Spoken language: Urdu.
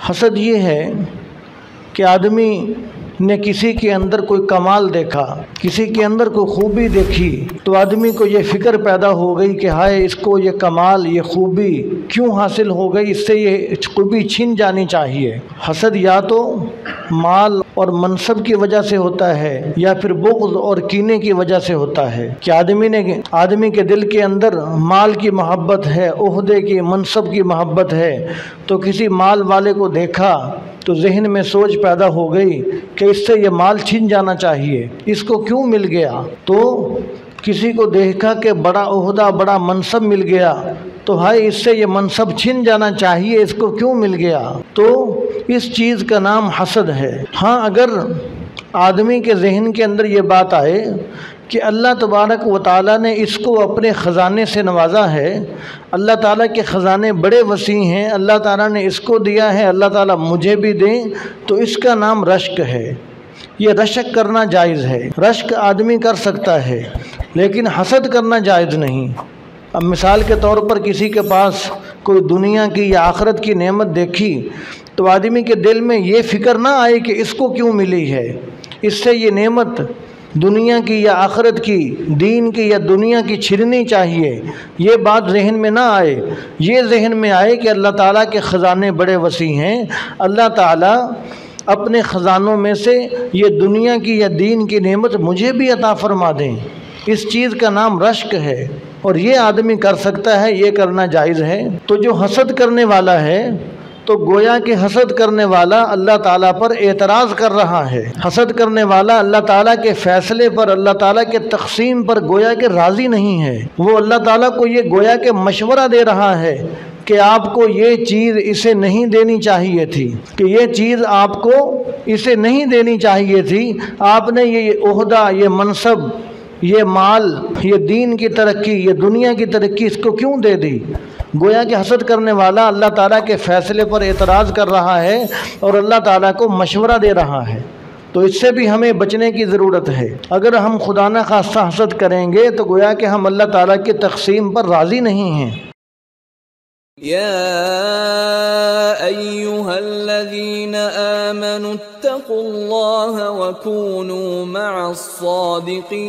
حسد یہ ہے کہ آدمی نے کسی کے اندر کوئی کمال دیکھا، کسی کے اندر کوئی خوبی دیکھی، تو آدمی کو یہ فکر پیدا ہو گئی کہ ہائے اس کو یہ کمال، یہ خوبی کیوں حاصل ہو گئی، اس سے یہ خوبی چھن جانی چاہیے۔ حسد یا تو مال اور منصب کی وجہ سے ہوتا ہے یا پھر بغض اور کینے کی وجہ سے ہوتا ہے کہ آدمی کے دل کے اندر مال کی محبت ہے، عہدے کی، منصب کی محبت ہے، تو کسی مال والے کو دیکھا تو ذہن میں سوچ پیدا ہو گئی کہ اس سے یہ مال چھن جانا چاہیے، اس کو کیوں مل گیا؟ تو کسی کو دیکھا کہ بڑا عہدہ، بڑا منصب مل گیا، تو ہائے اس سے یہ منصب چھن جانا چاہیے، اس کو کیوں مل گیا؟ تو اس چیز کا نام حسد ہے۔ ہاں، اگر آدمی کے ذہن کے اندر یہ بات آئے کہ اللہ تبارک و تعالیٰ نے اس کو اپنے خزانے سے نوازا ہے، اللہ تعالیٰ کے خزانے بڑے وسیع ہیں، اللہ تعالیٰ نے اس کو دیا ہے، اللہ تعالیٰ مجھے بھی دیں، تو اس کا نام رشک ہے۔ یہ رشک کرنا جائز ہے، رشک آدمی کر سکتا ہے، لیکن حسد کرنا جائز نہیں۔ اب مثال کے طور پر کسی کے پاس کوئی دنیا کی یا آخرت کی نعمت دیکھی تو آدمی کے دل میں یہ فکر نہ آئے کہ اس کو کیوں ملی ہے، اس سے یہ نعمت دنیا کی یا آخرت کی، دین کی یا دنیا کی چھننی چاہیے، یہ بات ذہن میں نہ آئے۔ یہ ذہن میں آئے کہ اللہ تعالیٰ کے خزانے بڑے وسیع ہیں، اللہ تعالیٰ اپنے خزانوں میں سے یہ دنیا کی یا دین کی نعمت مجھے بھی عطا فرما دیں، اس چیز کا نام رشک ہے، اور یہ آدمی کر سکتا ہے، یہ کرنا جائز ہے۔ تو جو حسد کرنے والا ہے تو گویا کہ حسد کرنے والا اللہ تعالیٰ پر اعتراض کر رہا ہے، حسد کرنے والا اللہ تعالیٰ کے فیصلے پر، اللہ تعالیٰ کے تقسیم پر گویا کہ راضی نہیں ہے، وہ اللہ تعالیٰ کو یہ گویا کہ مشورہ دے رہا ہے کہ آپ کو یہ چیز اسے نہیں دینی چاہیے تھی، کہ یہ چیز آپ کو اسے نہیں دینی چاہیے تھی، آپ نے یہ عہدہ، یہ منصب، یہ مال، یہ دین کی ترقی، یہ دنیا کی ترقی اس کو کیوں دے دی؟ گویا کہ حسد کرنے والا اللہ تعالیٰ کے فیصلے پر اعتراض کر رہا ہے اور اللہ تعالیٰ کو مشورہ دے رہا ہے، تو اس سے بھی ہمیں بچنے کی ضرورت ہے۔ اگر ہم خدا نہ خواستہ حسد کریں گے تو گویا کہ ہم اللہ تعالیٰ کی تقسیم پر راضی نہیں ہیں۔ يا أيها الذين آمنوا اتقوا الله وكونوا مع الصادقين